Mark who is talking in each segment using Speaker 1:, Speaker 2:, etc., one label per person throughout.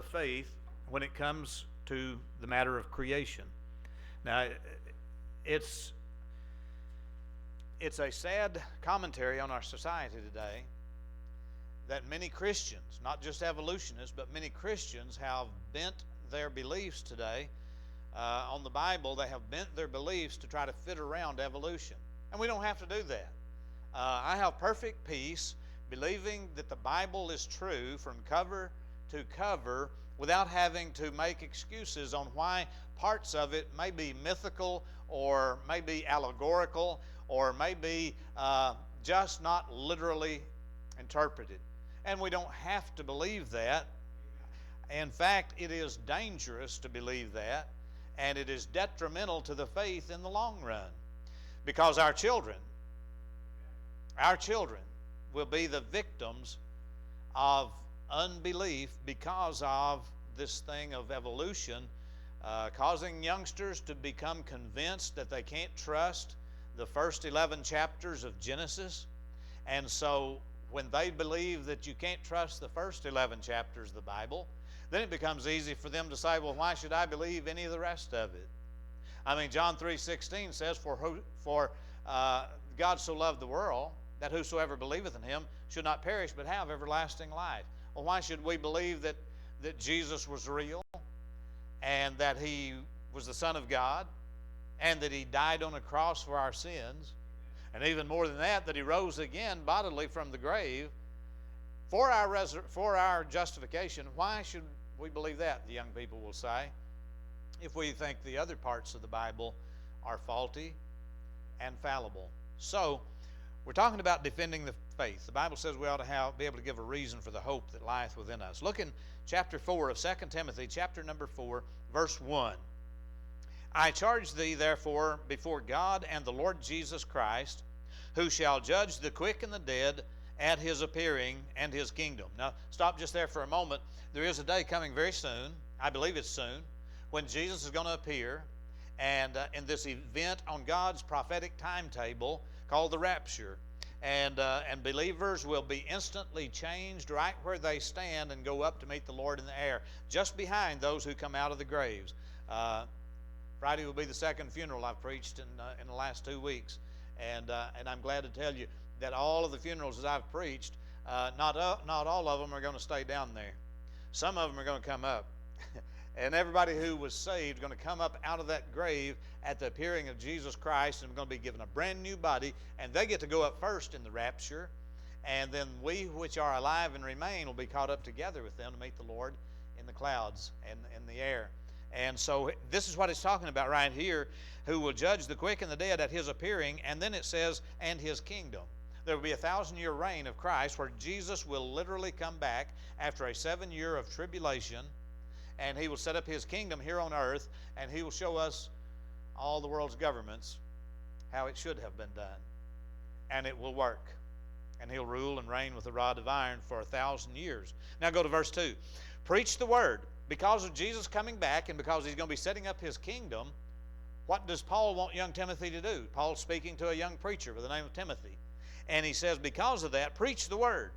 Speaker 1: faith when it comes to the matter of creation. Now, it's it's a sad commentary on our society today that many Christians, not just evolutionists, but many Christians have bent their beliefs today on the Bible. They have bent their beliefs to try to fit around evolution. And we don't have to do that. I have perfect peace believing that the Bible is true from cover to cover without having to make excuses on why parts of it may be mythical or may be allegorical or may be just not literally interpreted. And we don't have to believe that. In fact, it is dangerous to believe that, and it is detrimental to the faith in the long run, because our children will be the victims of unbelief because of this thing of evolution, causing youngsters to become convinced that they can't trust the first 11 chapters of Genesis. And so when they believe that you can't trust the first 11 chapters of the Bible, then it becomes easy for them to say, well, why should I believe any of the rest of it? I mean, John 3:16 says, for God so loved the world that whosoever believeth in him should not perish but have everlasting life. Well, why should we believe that Jesus was real and that he was the Son of God and that he died on a cross for our sins, and even more than that he rose again bodily from the grave for our justification? Why should we believe that, the young people will say, if we think the other parts of the Bible are faulty and fallible? So, we're talking about defending the faith. The Bible says we ought to be able to give a reason for the hope that lieth within us. Look in chapter 4 of 2 Timothy, chapter number 4, verse 1. I charge thee, therefore, before God and the Lord Jesus Christ, who shall judge the quick and the dead at his appearing and his kingdom. Now, stop just there for a moment. There is a day coming very soon, I believe it's soon, when Jesus is going to appear, and in this event on God's prophetic timetable called the rapture. And believers will be instantly changed right where they stand and go up to meet the Lord in the air, just behind those who come out of the graves. Friday will be the second funeral I've preached in the last 2 weeks. And I'm glad to tell you that all of the funerals that I've preached, not all of them are going to stay down there. Some of them are going to come up. And everybody who was saved is going to come up out of that grave at the appearing of Jesus Christ, and going to be given a brand new body, and they get to go up first in the rapture, and then we which are alive and remain will be caught up together with them to meet the Lord in the clouds and in the air. And so this is what it's talking about right here, who will judge the quick and the dead at his appearing, and then it says, and his kingdom. There will be a 1,000-year reign of Christ where Jesus will literally come back after a 7-year of tribulation, and he will set up his kingdom here on earth, and he will show us all the world's governments how it should have been done. And it will work. And he'll rule and reign with a rod of iron for 1,000 years. Now go to verse 2. Preach the word. Because of Jesus coming back and because he's going to be setting up his kingdom, what does Paul want young Timothy to do? Paul's speaking to a young preacher by the name of Timothy. And he says, because of that, preach the word.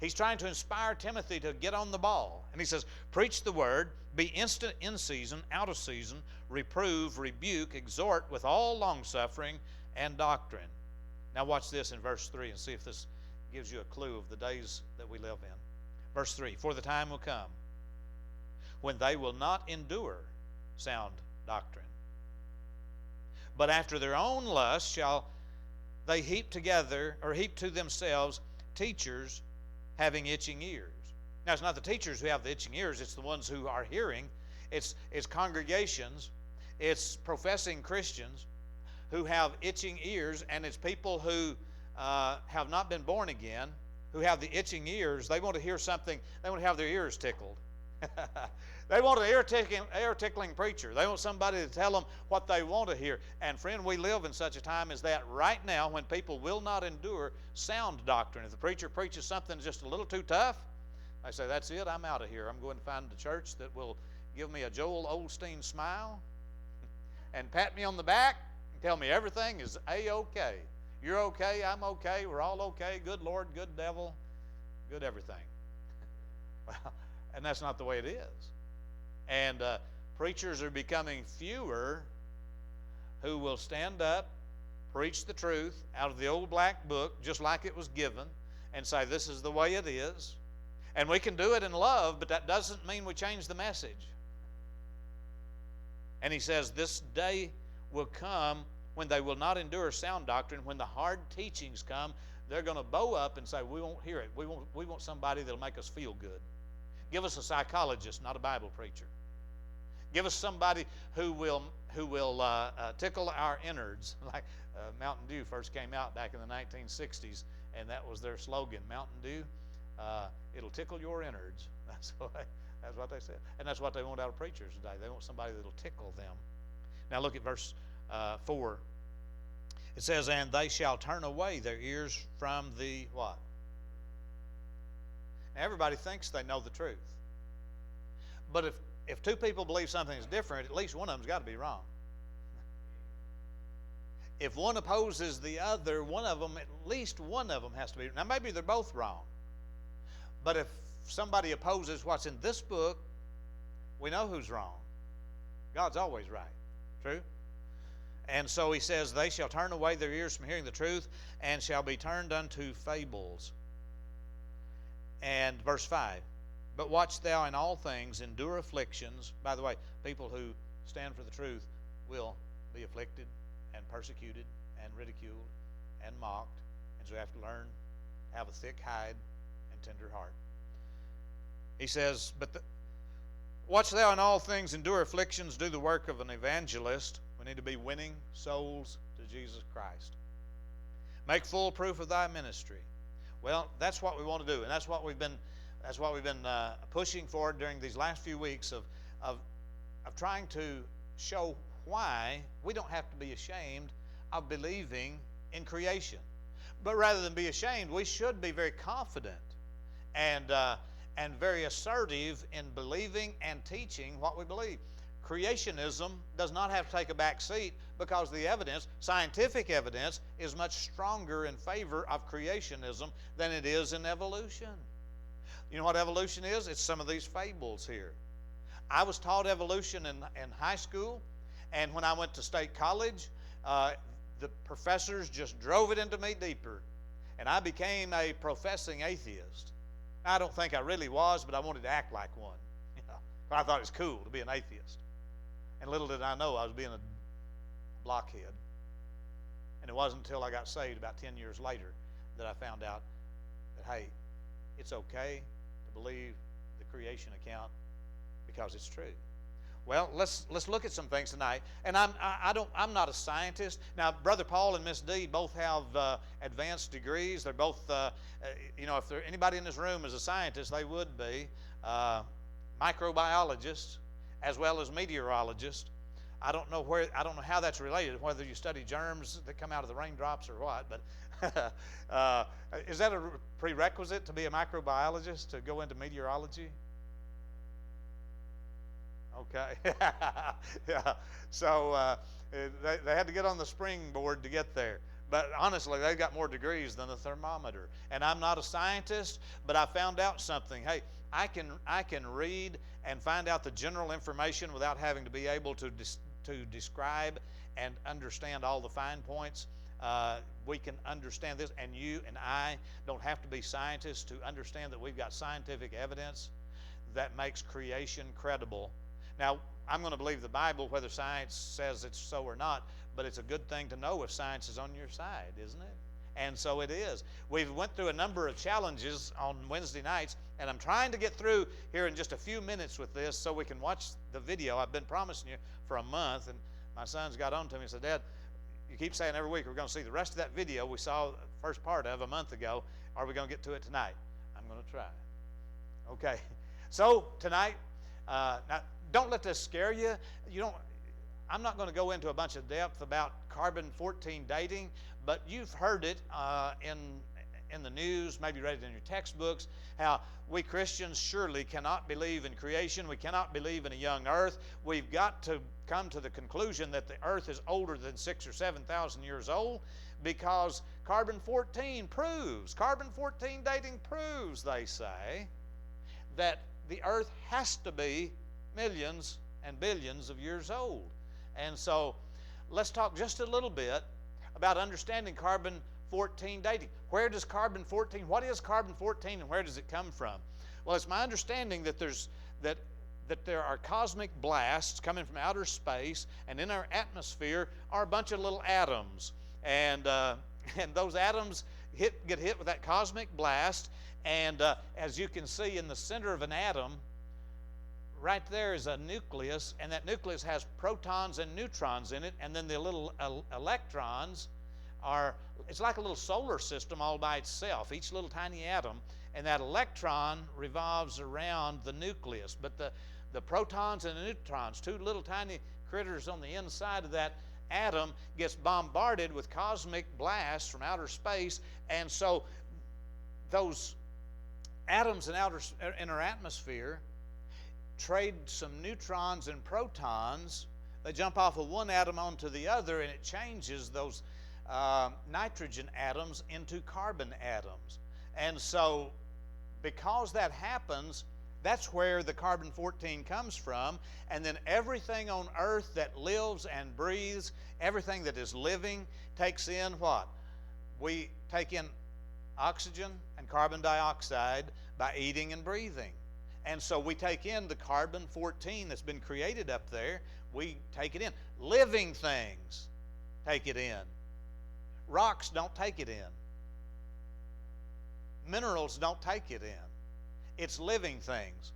Speaker 1: He's trying to inspire Timothy to get on the ball. And he says, preach the word, be instant in season, out of season, reprove, rebuke, exhort with all longsuffering and doctrine. Now watch this in verse 3 and see if this gives you a clue of the days that we live in. Verse 3, for the time will come when they will not endure sound doctrine, but after their own lust shall they heap to themselves teachers having itching ears. Now, it's not the teachers who have the itching ears, it's the ones who are hearing. It's congregations, it's professing Christians who have itching ears, and it's people who have not been born again, who have the itching ears. They want to hear something, they want to have their ears tickled. They want an ear-tickling preacher. They want somebody to tell them what they want to hear. And friend, we live in such a time as that right now when people will not endure sound doctrine. If the preacher preaches something just a little too tough, they say, that's it, I'm out of here. I'm going to find a church that will give me a Joel Osteen smile and pat me on the back and tell me everything is A-okay. You're okay, I'm okay, we're all okay, good Lord, good devil, good everything. Well, And that's not the way it is. And preachers are becoming fewer who will stand up, preach the truth out of the old black book, just like it was given, and say, this is the way it is. And we can do it in love, but that doesn't mean we change the message. And he says, this day will come when they will not endure sound doctrine. When the hard teachings come, they're going to bow up and say, we won't hear it. We want somebody that'll make us feel good. Give us a psychologist, not a Bible preacher. Give us somebody who will tickle our innards, like Mountain Dew first came out back in the 1960s, and that was their slogan, Mountain Dew, it'll tickle your innards. That's what they said. And that's what they want out of preachers today. They want somebody that'll tickle them. Now look at verse 4. It says, and they shall turn away their ears from the what? Now everybody thinks they know the truth. But if two people believe something is different, at least one of them's got to be wrong. If one opposes the other, at least one of them has to be. Now maybe they're both wrong. But if somebody opposes what's in this book, we know who's wrong. God's always right. True? And so he says, they shall turn away their ears from hearing the truth and shall be turned unto fables. And verse 5, but watch thou in all things, endure afflictions. By the way, people who stand for the truth will be afflicted and persecuted and ridiculed and mocked. And so you have to learn to have a thick hide and tender heart. He says, watch thou in all things, endure afflictions, do the work of an evangelist. We need to be winning souls to Jesus Christ. Make full proof of thy ministry. Well, that's what we want to do, and that's what we've been pushing for during these last few weeks of trying to show why we don't have to be ashamed of believing in creation. But rather than be ashamed, we should be very confident and very assertive in believing and teaching what we believe. Creationism does not have to take a back seat because the evidence, scientific evidence, is much stronger in favor of creationism than it is in evolution. You know what evolution is? It's some of these fables here. I was taught evolution in high school, and when I went to state college, the professors just drove it into me deeper, and I became a professing atheist. I don't think I really was, but I wanted to act like one. I thought it was cool to be an atheist. And little did I know I was being a blockhead. And it wasn't until I got saved about 10 years later that I found out that, hey, it's okay to believe the creation account because it's true. Well, let's look at some things tonight. And I'm not a scientist. Now, Brother Paul and Miss Dee both have advanced degrees. They're both, if anybody in this room is a scientist, they would be microbiologists as well as meteorologists. I don't know how that's related, whether you study germs that come out of the raindrops or what. But is that a prerequisite to be a microbiologist, to go into meteorology? Okay. Yeah. So they had to get on the springboard to get there. But honestly, they've got more degrees than a thermometer. And I'm not a scientist, but I found out something. Hey, I can read and find out the general information without having to be able to describe and understand all the fine points. We can understand this, and you and I don't have to be scientists to understand that we've got scientific evidence that makes creation credible. Now, I'm going to believe the Bible whether science says it's so or not, but it's a good thing to know if science is on your side, isn't it? And so it is. We've went through a number of challenges on Wednesday nights, and I'm trying to get through here in just a few minutes with this so we can watch the video. I've been promising you for a month, and my son's got on to me and said, Dad, you keep saying every week we're going to see the rest of that video we saw the first part of a month ago. Are we going to get to it tonight? I'm going to try. Okay. So tonight, now don't let this scare you. I'm not going to go into a bunch of depth about carbon-14 dating, but you've heard it in the news, maybe read it in your textbooks, how we Christians surely cannot believe in creation. We cannot believe in a young earth. We've got to come to the conclusion that the earth is older than 6,000 or 7,000 years old because carbon-14 dating proves, they say, that the earth has to be millions and billions of years old. And so let's talk just a little bit about understanding carbon-14 dating. Where does carbon-14, what is carbon-14 and where does it come from? Well, it's my understanding that there are cosmic blasts coming from outer space, and in our atmosphere are a bunch of little atoms. And those atoms get hit with that cosmic blast, and as you can see in the center of an atom, right there is a nucleus, and that nucleus has protons and neutrons in it, and then the little electrons are, it's like a little solar system all by itself, each little tiny atom, and that electron revolves around the nucleus. But the protons and the neutrons, two little tiny critters on the inside of that atom, gets bombarded with cosmic blasts from outer space, and so those atoms in our atmosphere trade some neutrons and protons. They jump off of one atom onto the other, and it changes those nitrogen atoms into carbon atoms. And so because that happens, that's where the carbon-14 comes from. And then everything on earth that lives and breathes, everything that is living, takes in what? We take in oxygen and carbon dioxide by eating and breathing. And so we take in the carbon-14 that's been created up there. We take it in. Living things take it in. Rocks don't take it in. Minerals don't take it in. It's living things.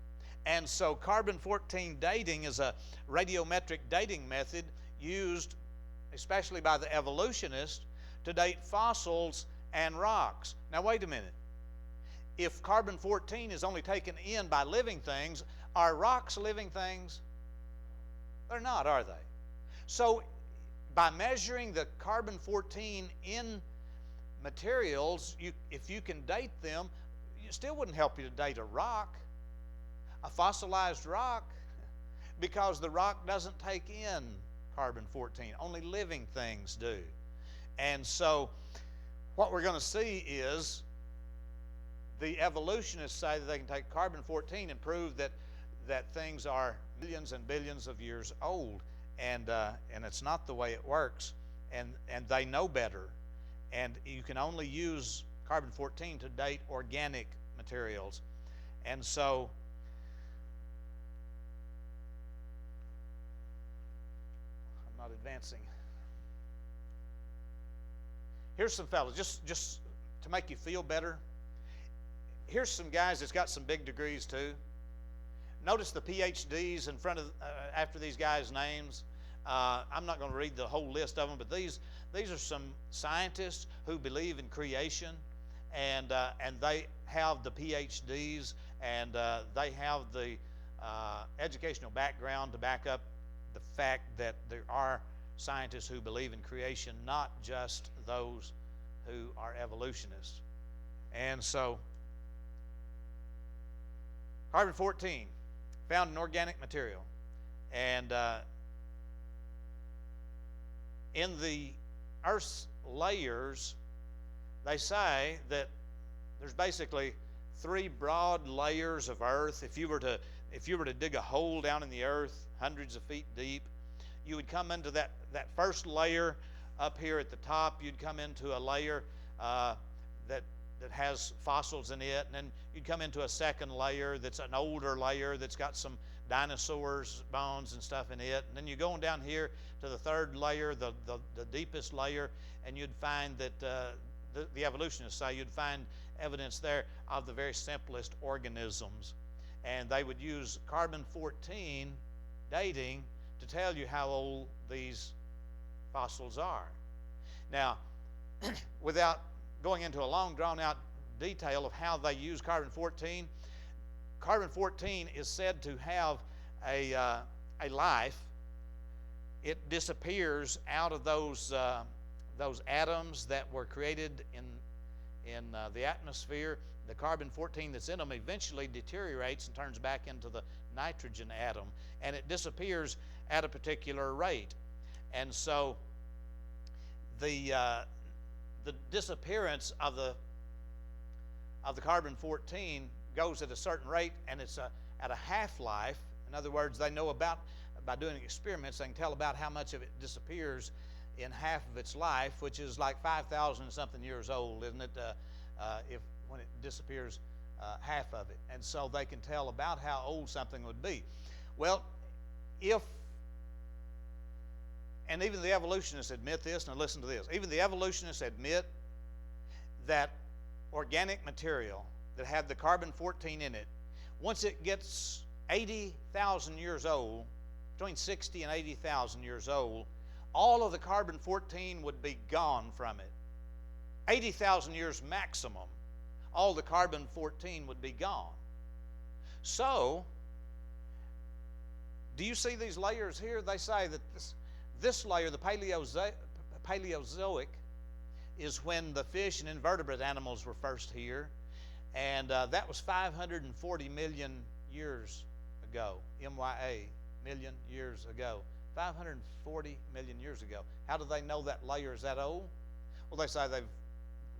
Speaker 1: And so carbon-14 dating is a radiometric dating method used especially by the evolutionists to date fossils and rocks. Now wait a minute. If carbon-14 is only taken in by living things, are rocks living things? They're not, are they? So by measuring the carbon-14 in materials, if you can date them, it still wouldn't help you to date a rock, a fossilized rock, because the rock doesn't take in carbon-14. Only living things do. And so what we're going to see is the evolutionists say that they can take carbon-14 and prove that things are billions and billions of years old, and it's not the way it works, and they know better. And you can only use carbon-14 to date organic materials. And so I'm not advancing. Here's some fellows, just to make you feel better. Here's some guys that's got some big degrees too. Notice the PhDs in front of after these guys' names. I'm not going to read the whole list of them, but these are some scientists who believe in creation, and they have the PhDs, and they have the educational background to back up the fact that there are scientists who believe in creation, not just those who are evolutionists. And so carbon-14 found in organic material, and in the Earth's layers, they say that there's basically 3 broad layers of Earth. If you were to dig a hole down in the Earth, hundreds of feet deep, you would come into that first layer up here at the top. You'd come into a layer that has fossils in it, and then you'd come into a second layer that's an older layer that's got some dinosaurs' bones and stuff in it, and then you go on down here to the third layer, the deepest layer, and you'd find that the evolutionists say you'd find evidence there of the very simplest organisms, and they would use carbon-14 dating to tell you how old these fossils are. Now, without going into a long drawn-out detail of how they use carbon-14, carbon-14 is said to have a life. It disappears out of those atoms that were created in the atmosphere. The carbon-14 that's in them eventually deteriorates and turns back into the nitrogen atom, and it disappears at a particular rate. And so the disappearance of the carbon-14 goes at a certain rate, and it's at a half-life. In other words, they know about, by doing experiments, they can tell about how much of it disappears in half of its life, which is like 5,000 and something years old, isn't it? If when it disappears half of it. And so they can tell about how old something would be. Well, and even the evolutionists admit this, now listen to this, even the evolutionists admit that organic material that had the carbon-14 in it, once it gets 80,000 years old, between 60 and 80,000 years old, all of the carbon-14 would be gone from it. 80,000 years maximum, all the carbon-14 would be gone. So, do you see these layers here? They say that this layer, the Paleozoic, is when the fish and invertebrate animals were first here, and that was 540 million years ago, MYA, million years ago. 540 million years ago. How do they know that layer is that old? Well, they say they've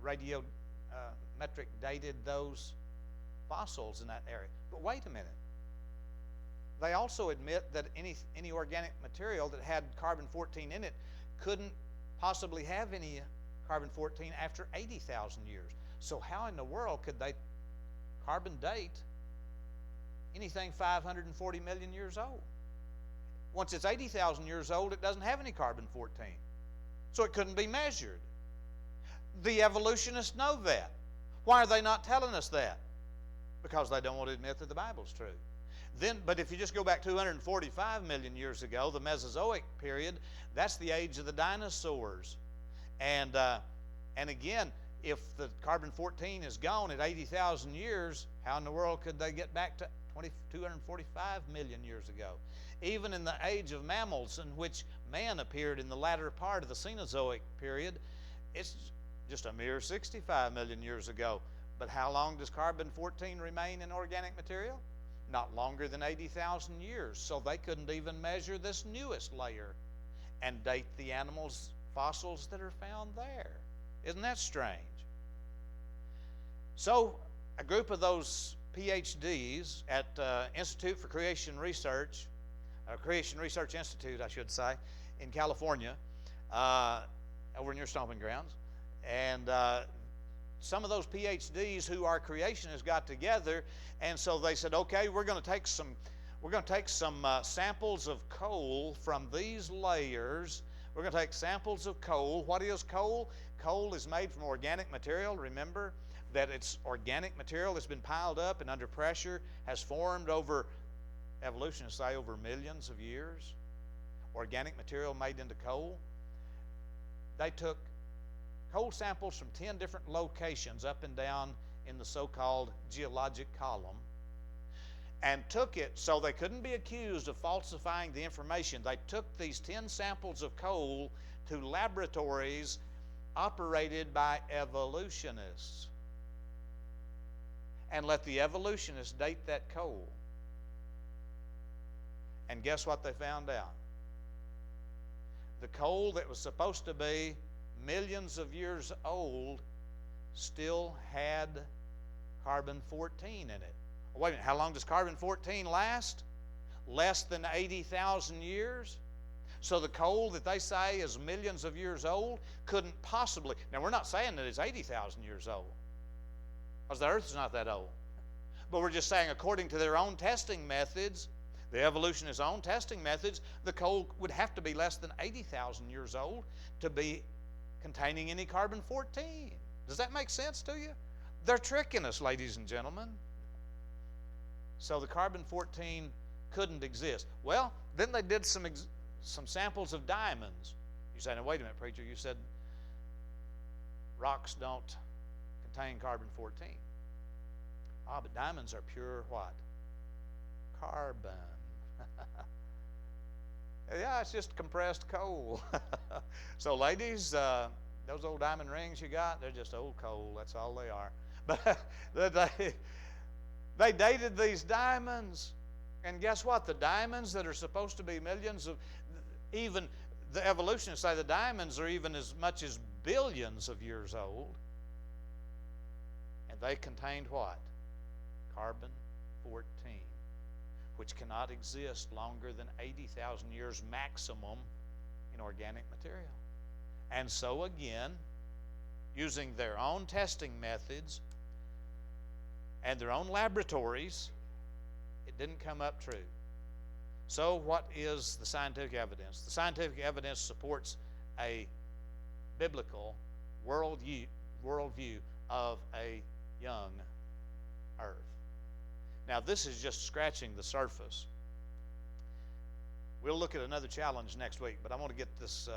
Speaker 1: radiometric dated those fossils in that area. But wait a minute. They also admit that any organic material that had carbon-14 in it couldn't possibly have any carbon-14 after 80,000 years. So how in the world could they carbon date anything 540 million years old? Once it's 80,000 years old, it doesn't have any carbon-14. So it couldn't be measured. The evolutionists know that. Why are they not telling us that? Because they don't want to admit that the Bible's true. But if you just go back 245 million years ago, the Mesozoic period, that's the age of the dinosaurs. And again, if the carbon-14 is gone at 80,000 years, how in the world could they get back to 245 million years ago? Even in the age of mammals, in which man appeared in the latter part of the Cenozoic period, it's just a mere 65 million years ago. But how long does carbon-14 remain in organic material? Not longer than 80,000 years. So they couldn't even measure this newest layer and date the animals' fossils that are found there. Isn't that strange? So a group of those PhDs at Institute for Creation Research, Creation Research Institute, I should say, in California, over in your stomping grounds, and some of those PhDs who are creationists got together, and so they said, okay, we're going to take some samples of coal from these layers. We're going to take samples of coal. What is coal? Coal is made from organic material. Remember that it's organic material that's been piled up and under pressure has formed over, evolutionists say, over millions of years. Organic material made into coal. They took coal samples from 10 different locations up and down in the so-called geologic column and took it, so they couldn't be accused of falsifying the information. They took these 10 samples of coal to laboratories operated by evolutionists and let the evolutionists date that coal. And guess what they found out? The coal that was supposed to be millions of years old still had carbon-14 in it. Wait a minute, how long does carbon-14 last? Less than 80,000 years? So the coal that they say is millions of years old couldn't possibly, now we're not saying that it's 80,000 years old, because the earth is not that old. But we're just saying according to their own testing methods, the evolutionists' own testing methods, the coal would have to be less than 80,000 years old to be containing any carbon-14. Does that make sense to you? They're tricking us, ladies and gentlemen. So the carbon-14 couldn't exist. Well, then they did some samples of diamonds. You say, now wait a minute, preacher, you said rocks don't contain carbon-14. Ah, but diamonds are pure what? Carbon. Yeah, it's just compressed coal. So ladies, those old diamond rings you got, they're just old coal. That's all they are. But they dated these diamonds. And guess what? The diamonds that are supposed to be millions of, even the evolutionists say the diamonds are even as much as billions of years old. And they contained what? Carbon-14. which cannot exist longer than 80,000 years maximum in organic material. And so again, using their own testing methods and their own laboratories, it didn't come up true. So what is the scientific evidence? The scientific evidence supports a biblical worldview of a young earth. Now, this is just scratching the surface. We'll look at another challenge next week, but I want to get this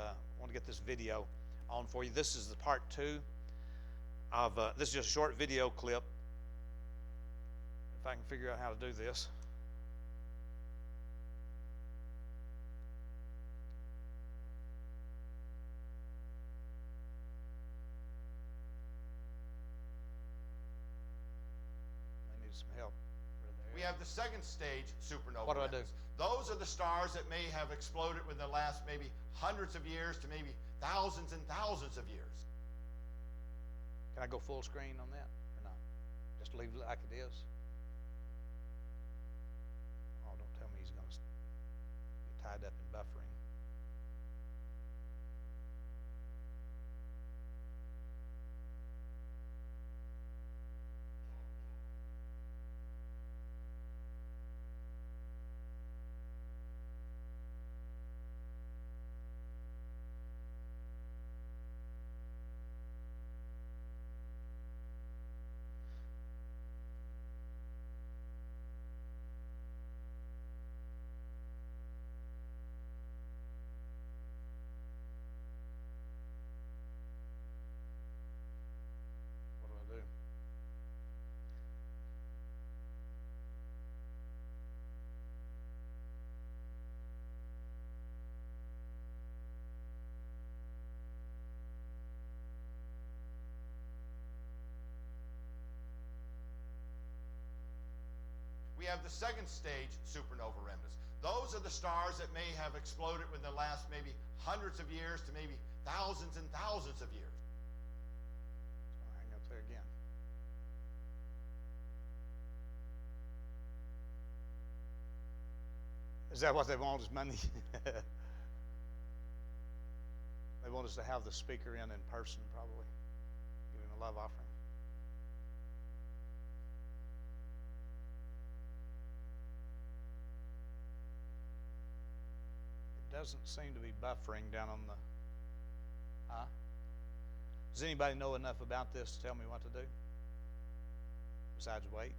Speaker 1: video on for you. This is the part 2 of this is just a short video clip. If I can figure out how to do this. I need some help.
Speaker 2: We have the second stage supernova.
Speaker 1: What do I do?
Speaker 2: Those are the stars that may have exploded within the last maybe hundreds of years to maybe thousands and thousands of years.
Speaker 1: Can I go full screen on that or not? Just leave it like it is? Oh, don't tell me he's going to be tied up in buffering.
Speaker 2: We have the second stage supernova remnants. Those are the stars that may have exploded within the last maybe hundreds of years to maybe thousands and thousands of years.
Speaker 1: So hang up there again. Is that what they want, is money? They want us to have the speaker in person, probably, giving a love offering. It doesn't seem to be buffering down on the... Huh? Does anybody know enough about this to tell me what to do? Besides wait?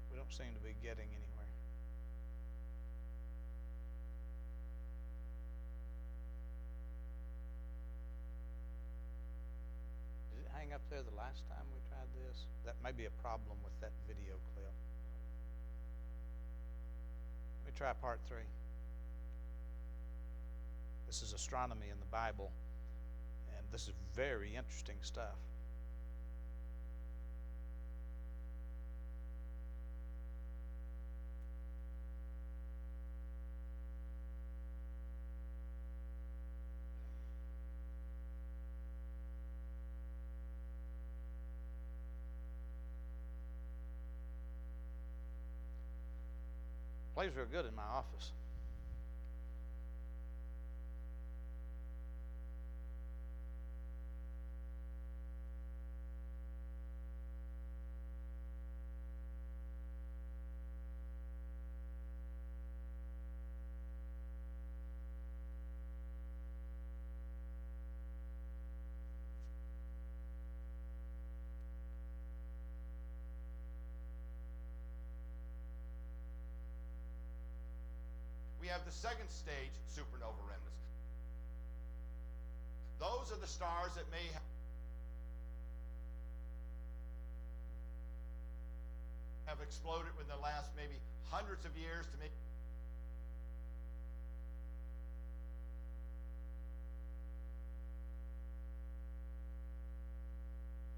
Speaker 1: We don't seem to be getting anywhere. Did it hang up there the last time we tried this? That may be a problem with that video clip. Let me try part 3. This is astronomy in the Bible, and this is very interesting stuff. Plays real good in my office.
Speaker 2: We have the second stage supernova remnants. Those are the stars that may have exploded within the last maybe hundreds of years to maybe...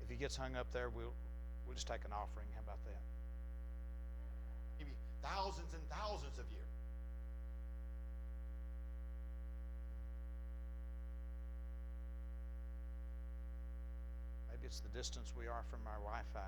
Speaker 1: If he gets hung up there, we'll just take an offering. How about that?
Speaker 2: thousands and thousands of years.
Speaker 1: Maybe it's the distance we are from our Wi-Fi.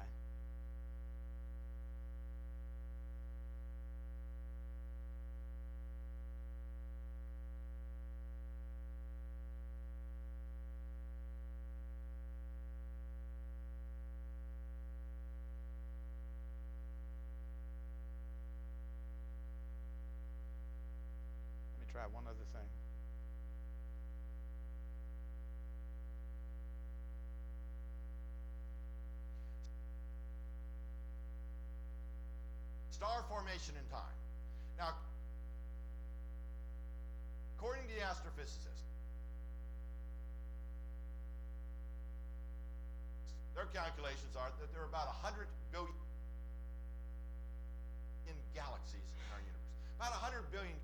Speaker 1: Let me try one other thing.
Speaker 2: Star formation in time. Now, according to the astrophysicists, their calculations are that there are about 100 billion galaxies in our universe. About 100 billion